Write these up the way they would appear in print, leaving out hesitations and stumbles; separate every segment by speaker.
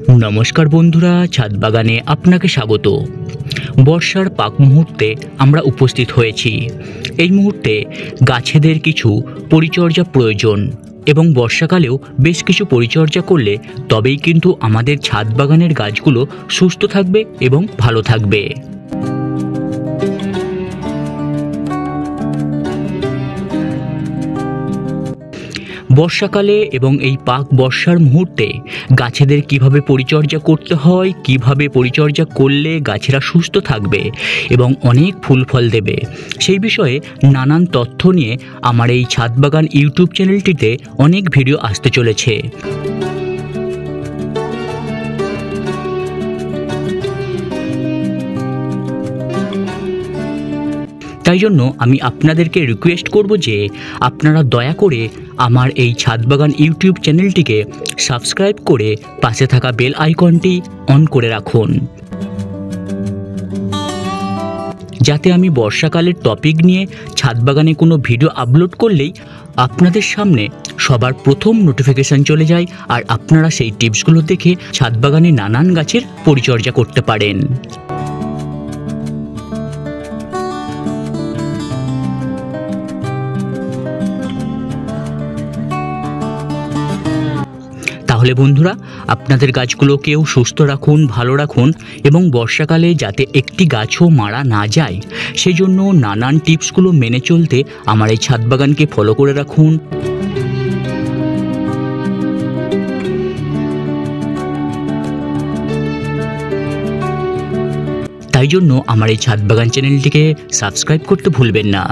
Speaker 1: নমস্কার বন্ধুরা, ছাদ বাগানে আপনাকে স্বাগত। বর্ষার পাক মুহূর্তে আমরা উপস্থিত হয়েছি। এই মুহূর্তে গাছেদের কিছু পরিচর্যা প্রয়োজন এবং বর্ষাকালেও বেশ কিছু পরিচর্যা করলে তবেই কিন্তু আমাদের ছাদ বাগানের গাছগুলো সুস্থ থাকবে এবং ভালো থাকবে। বর্ষাকালে এবং এই পাক বর্ষার মুহূর্তে গাছেদের কিভাবে পরিচর্যা করতে হয়, কিভাবে পরিচর্যা করলে গাছেরা সুস্থ থাকবে এবং অনেক ফুল ফল দেবে, সেই বিষয়ে নানান তথ্য নিয়ে আমার এই ছাদ বাগান ইউটিউব চ্যানেলটিতে অনেক ভিডিও আসতে চলেছে। তাই জন্য আমি আপনাদেরকে রিকোয়েস্ট করব যে আপনারা দয়া করে আমার এই ছাদ বাগান ইউটিউব চ্যানেলটিকে সাবস্ক্রাইব করে পাশে থাকা বেল আইকনটি অন করে রাখুন, যাতে আমি বর্ষাকালের টপিক নিয়ে ছাদ বাগানে কোনো ভিডিও আপলোড করলেই আপনাদের সামনে সবার প্রথম নোটিফিকেশান চলে যায় আর আপনারা সেই টিপসগুলো দেখে ছাদ বাগানে নানান গাছের পরিচর্যা করতে পারেন। তাহলে বন্ধুরা, আপনাদের গাছগুলোকেও সুস্থ রাখুন, ভালো রাখুন এবং বর্ষাকালে যাতে একটি গাছও মারা না যায় সেই জন্য নানান টিপসগুলো মেনে চলতে আমার এই ছাদ বাগানকে ফলো করে রাখুন। তাই জন্য আমার এই ছাদ বাগান চ্যানেলটিকে সাবস্ক্রাইব করতে ভুলবেন না।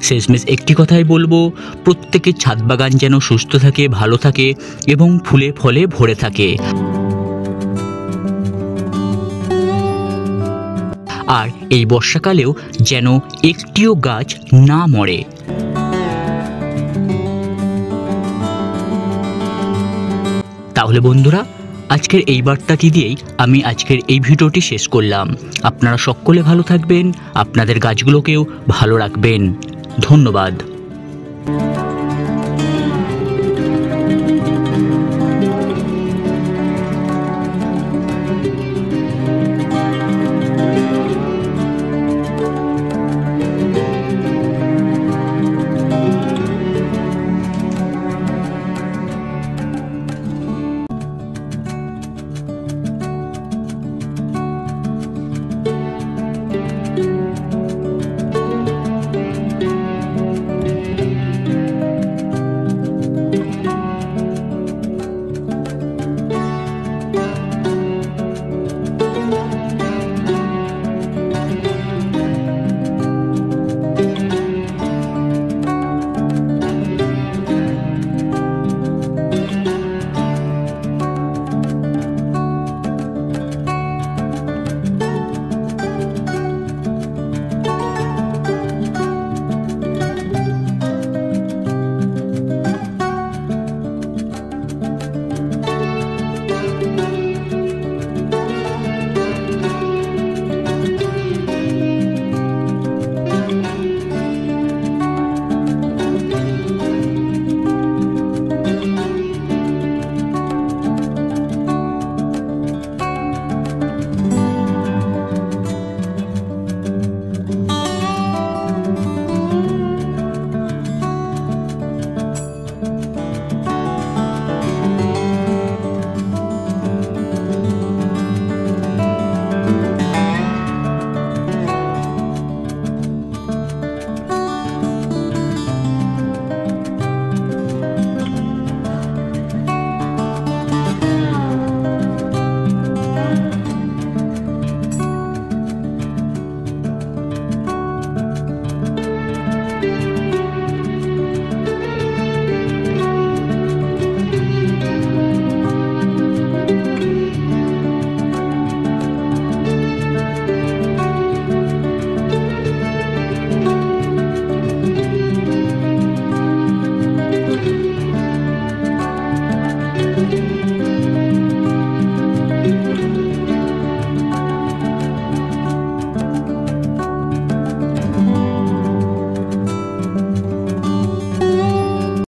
Speaker 1: শেষমেশ একটি কথাই বলবো, প্রত্যেকের ছাদ বাগান যেন সুস্থ থাকে, ভালো থাকে এবং ফুলে ফলে ভরে থাকে। আর এই বর্ষাকালেও যেন একটিও গাছ না মরে। তাহলে বন্ধুরা, আজকের এই বার্তাটি দিয়েই আমি আজকের এই ভিডিওটি শেষ করলাম। আপনারা সকলে ভালো থাকবেন, আপনাদের গাছগুলোকেও ভালো রাখবেন। ধন্যবাদ।